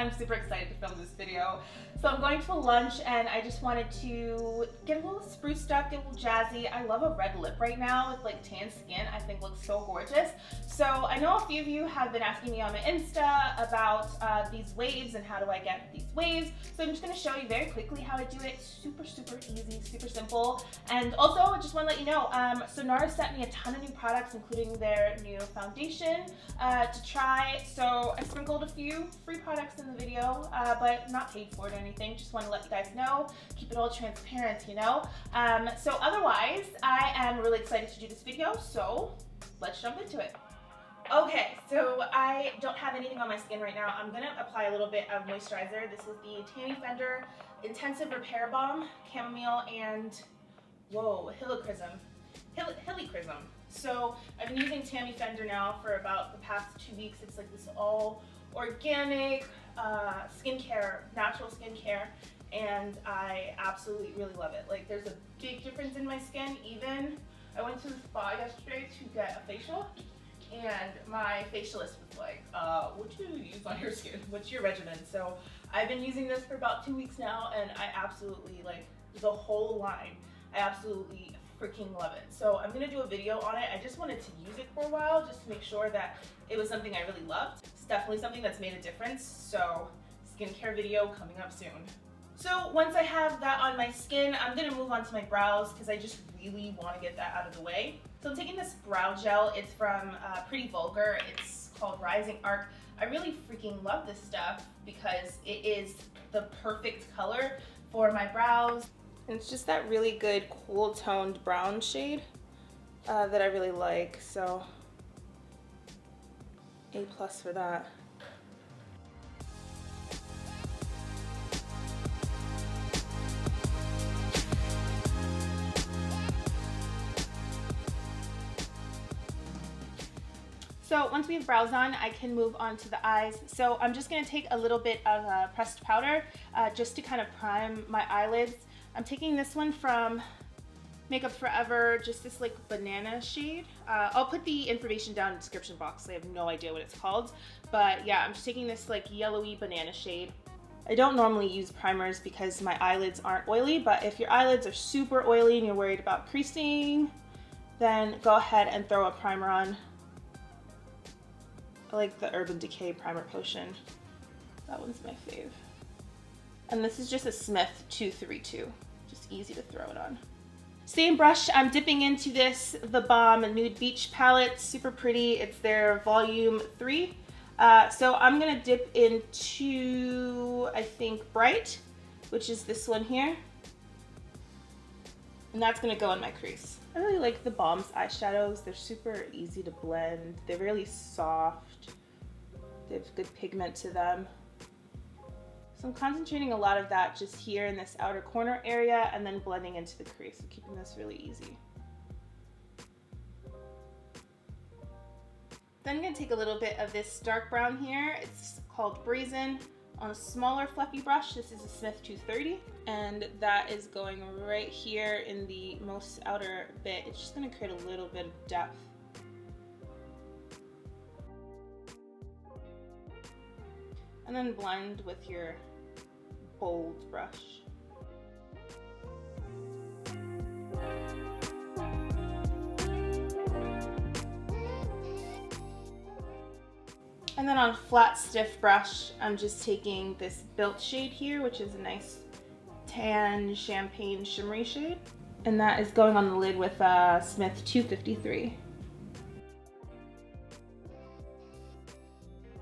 I'm super excited to film this video. So I'm going to a lunch and I just wanted to get a little spruced up, get a little jazzy. I love a red lip right now with like tan skin. I think looks so gorgeous. So I know a few of you have been asking me on my Insta about these waves and how do I get these waves. So I'm just going to show you very quickly how I do it. Super easy, super simple. And also I just want to let you know, so Nars sent me a ton of new products, including their new foundation to try. So I sprinkled a few free products in the video, but not paid for it or anything. Just want to let you guys know, keep it all transparent, you know. So otherwise, I am really excited to do this video, so let's jump into it. Okay, so I don't have anything on my skin right now. I'm gonna apply a little bit of moisturizer. This is the Tammy Fender Intensive Repair Balm, Chamomile and, whoa, Helichrysum. Helichrysum. So I've been using Tammy Fender now for about the past 2 weeks. It's like this all organic skincare, natural skincare, and I absolutely really love it. Like there's a big difference in my skin. Even I went to the spa yesterday to get a facial, and my facialist was like, what do you use on your skin? What's your regimen? So I've been using this for about 2 weeks now, and I absolutely, like, the whole line, I absolutely freaking love it. So I'm gonna do a video on it. I just wanted to use it for a while just to make sure that it was something I really loved. It's definitely something that's made a difference. So skincare video coming up soon. So once I have that on my skin, I'm gonna move on to my brows because I just really want to get that out of the way. So I'm taking this brow gel. It's from Pretty Vulgar. It's called Rising Arc. I really freaking love this stuff because it is the perfect color for my brows. And it's just that really good cool toned brown shade that I really like. So A+ for that. So once we have brows on, I can move on to the eyes. So I'm just gonna take a little bit of pressed powder just to kind of prime my eyelids. I'm taking this one from Makeup Forever, just this like banana shade. I'll put the information down in the description box. I have no idea what it's called. But yeah, I'm just taking this like yellowy banana shade. I don't normally use primers because my eyelids aren't oily, but if your eyelids are super oily and you're worried about creasing, then go ahead and throw a primer on. I like the Urban Decay Primer Potion. That one's my fave. And this is just a Smith 232. Just easy to throw it on. Same brush, I'm dipping into this, the Balm Nude Beach Palette. Super pretty. It's their Volume 3. So I'm gonna dip into, I think, Bright, which is this one here. And that's gonna go in my crease. I really like the Balm's eyeshadows. They're super easy to blend. They're really soft. They have good pigment to them. So I'm concentrating a lot of that just here in this outer corner area and then blending into the crease. So keeping this really easy. Then I'm gonna take a little bit of this dark brown here. It's called Brazen. On a smaller fluffy brush, this is a Smith 230, and that is going right here in the most outer bit. It's just going to create a little bit of depth. And then blend with your bold brush. And then on a flat, stiff brush, I'm just taking this Built shade here, which is a nice tan champagne shimmery shade. And that is going on the lid with Smith 253.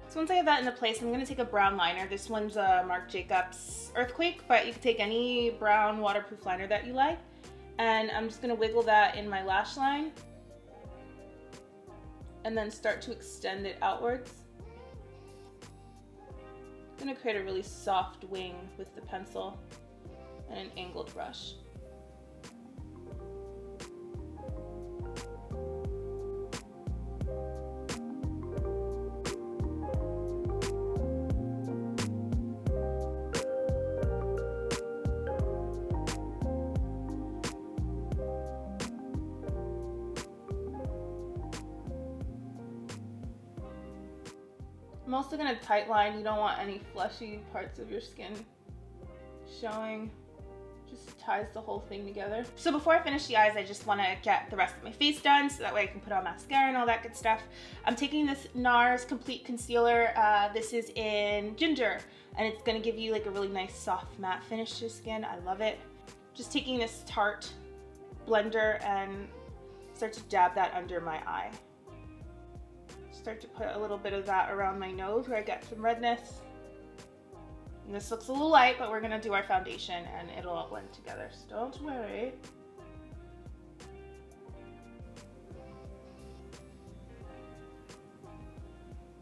So once I have that into place, I'm gonna take a brown liner. This one's a Marc Jacobs Earthquake, but you can take any brown waterproof liner that you like. And I'm just gonna wiggle that in my lash line and then start to extend it outwards. I'm going to create a really soft wing with the pencil and an angled brush. I'm also gonna tight line. You don't want any fleshy parts of your skin showing. Just ties the whole thing together. So before I finish the eyes, I just wanna get the rest of my face done so that way I can put on mascara and all that good stuff. I'm taking this Nars Complete Concealer. This is in Ginger, and it's gonna give you like a really nice soft matte finish to your skin. I love it. Just taking this Tarte blender and start to dab that under my eye. Start to put a little bit of that around my nose where I get some redness. And this looks a little light, but we're gonna do our foundation and it'll all blend together, so don't worry.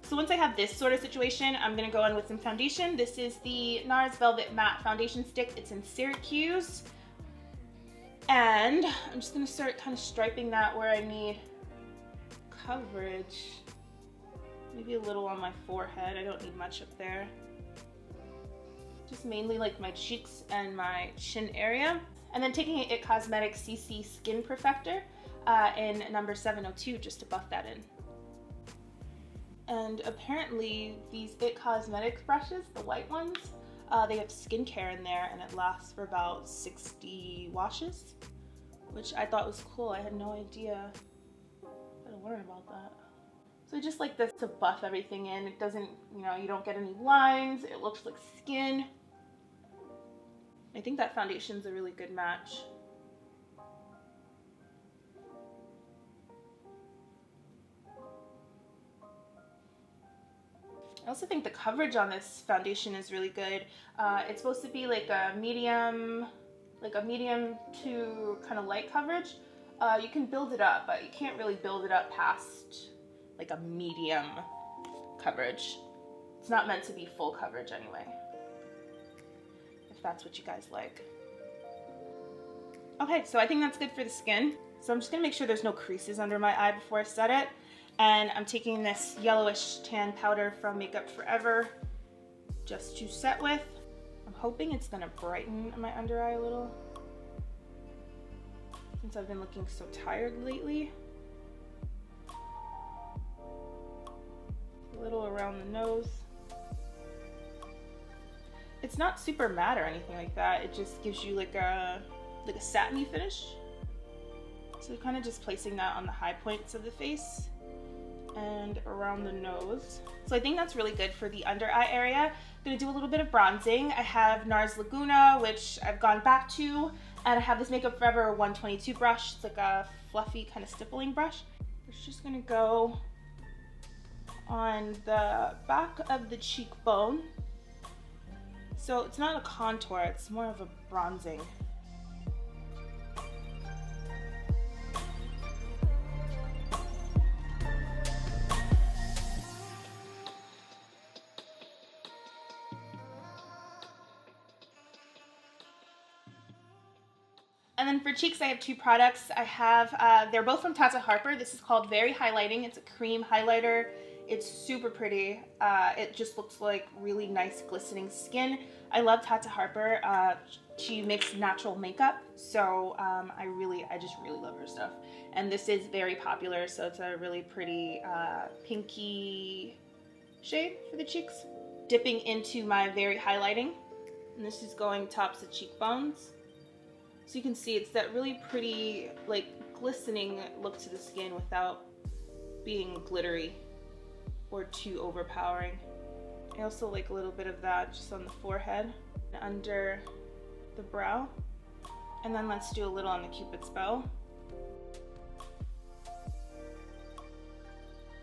So once I have this sort of situation, I'm gonna go in with some foundation. This is the Nars Velvet Matte Foundation Stick. It's in Syracuse. And I'm just gonna start kind of striping that where I need coverage. Maybe a little on my forehead. I don't need much up there. Just mainly like my cheeks and my chin area. And then taking an IT Cosmetics CC Skin Perfector in number 702 just to buff that in. And apparently these IT Cosmetics brushes, the white ones, they have skincare in there and it lasts for about 60 washes, which I thought was cool. I had no idea. I don't worry about that. So I just like this to buff everything in. It doesn't, you know, you don't get any lines. It looks like skin. I think that foundation's a really good match. I also think the coverage on this foundation is really good. It's supposed to be like a medium to kind of light coverage. You can build it up, but you can't really build it up past like a medium coverage. It's not meant to be full coverage anyway, if that's what you guys like. Okay, so I think that's good for the skin. So I'm just gonna make sure there's no creases under my eye before I set it. And I'm taking this yellowish tan powder from Makeup Forever just to set with. I'm hoping it's gonna brighten my under eye a little, since I've been looking so tired lately. A little around the nose. It's not super matte or anything like that. It just gives you like a satiny finish. So kind of just placing that on the high points of the face and around the nose. So I think that's really good for the under eye area. I'm gonna do a little bit of bronzing. I have Nars Laguna, which I've gone back to, and I have this Makeup Forever 122 brush. It's like a fluffy kind of stippling brush. It's just gonna go on the back of the cheekbone. So it's not a contour, it's more of a bronzing. And then for cheeks, I have two products. I have, they're both from Tata Harper. This is called Very Highlighting. It's a cream highlighter. It's super pretty. It just looks like really nice glistening skin. I love Tata Harper. She makes natural makeup, so I just really love her stuff. And this is very popular, so it's a really pretty pinky shade for the cheeks. Dipping into my Very Highlighting, and this is going tops of cheekbones. So you can see it's that really pretty, like, glistening look to the skin without being glittery or too overpowering. I also like a little bit of that just on the forehead and under the brow. And then let's do a little on the Cupid's bow.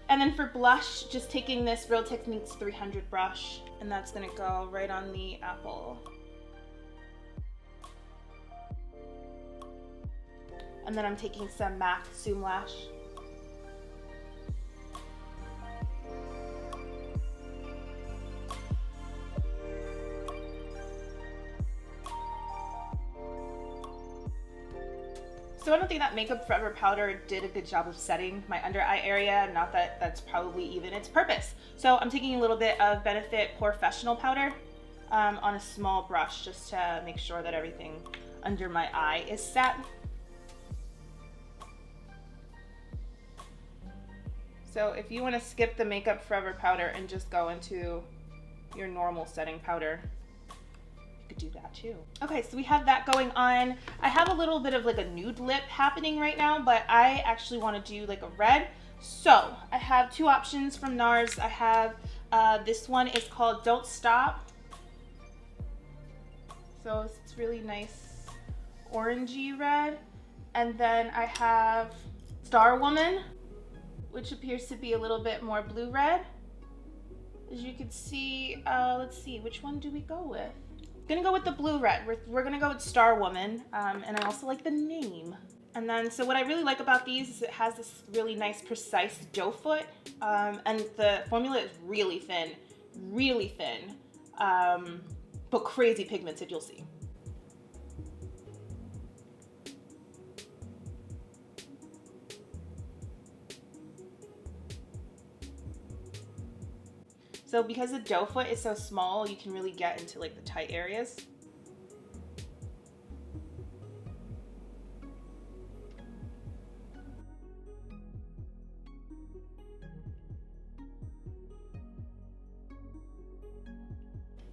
And then for blush, just taking this Real Techniques 300 brush, and that's gonna go right on the apple. And then I'm taking some MAC Zoom Lash. So I don't think that Makeup Forever powder did a good job of setting my under eye area, not that that's probably even its purpose. So I'm taking a little bit of Benefit Porefessional powder on a small brush just to make sure that everything under my eye is set. So if you want to skip the Makeup Forever powder and just go into your normal setting powder, you could do that too. Okay, so we have that going on. I have a little bit of like a nude lip happening right now, but I actually want to do like a red. So I have two options from Nars. I have this one is called Don't Stop. So it's really nice orangey red. And then I have Starwoman, which appears to be a little bit more blue red. As you can see, let's see, which one do we go with? I'm gonna go with the blue red. We're gonna go with Starwoman, and I also like the name. And then, so what I really like about these is it has this really nice, precise doe foot, and the formula is really thin, but crazy pigmented, you'll see. So because the doe foot is so small, you can really get into like the tight areas.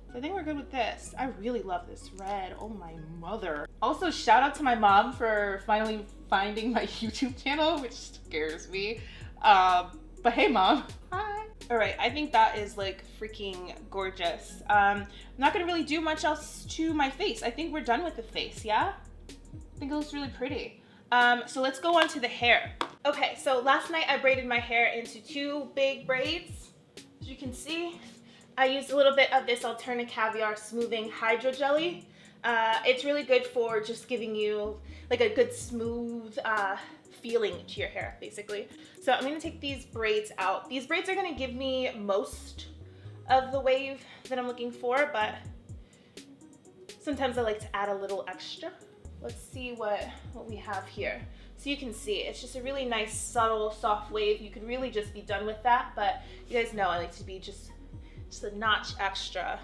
So I think we're good with this. I really love this red. Oh my mother. Also, shout out to my mom for finally finding my YouTube channel, which scares me. But hey mom. Hi. All right, I think that is like freaking gorgeous. I'm not gonna really do much else to my face. I think we're done with the face, yeah? I think it looks really pretty. So let's go on to the hair. Okay, so last night I braided my hair into two big braids. As you can see, I used a little bit of this Alterna Caviar Smoothing Hydra Jelly. It's really good for just giving you like a good smooth feeling to your hair, basically. So I'm gonna take these braids out. These braids are gonna give me most of the wave that I'm looking for, but sometimes I like to add a little extra. Let's see what we have here. So you can see, it's just a really nice, subtle, soft wave. You could really just be done with that, but you guys know I like to be just a notch extra.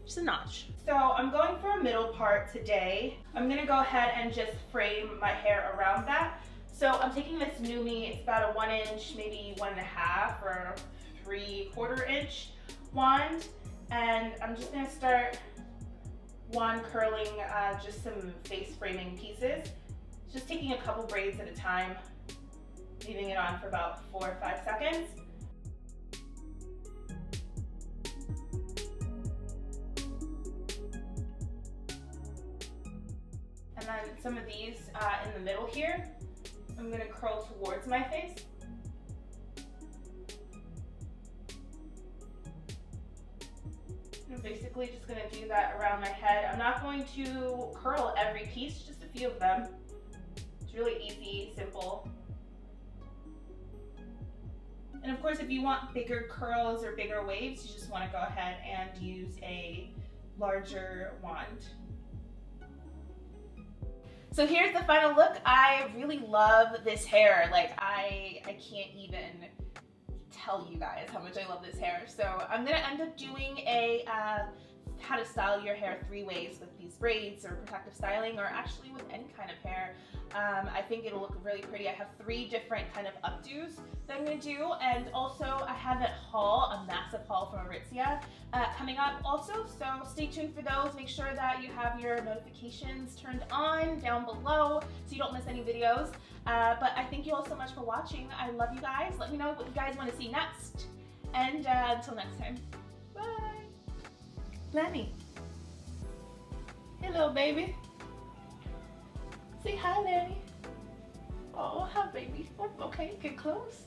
Just a notch. So I'm going for a middle part today. I'm gonna go ahead and just frame my hair around that. So I'm taking this Nume, it's about a 1 inch, maybe 1.5 or 3/4 inch wand. And I'm just gonna start wand curling just some face framing pieces. Just taking a couple braids at a time, leaving it on for about 4 or 5 seconds. And then some of these in the middle here, I'm gonna curl towards my face. I'm basically just gonna do that around my head. I'm not going to curl every piece, just a few of them. It's really easy, simple. And of course, if you want bigger curls or bigger waves, you just wanna go ahead and use a larger wand. So here's the final look. I really love this hair. Like I can't even tell you guys how much I love this hair. So I'm gonna end up doing a how to style your hair 3 ways with these braids or protective styling, or actually with any kind of hair. I think it'll look really pretty. I have 3 different kind of updos that I'm gonna do, and also I have a haul, a massive haul from Aritzia coming up also, so stay tuned for those. Make sure that you have your notifications turned on down below so you don't miss any videos. But I thank you all so much for watching. I love you guys. Let me know what you guys want to see next, and until next time, bye. Lenny. Hello, baby. Say hi, Lenny. Oh, hi, baby. Okay, get close.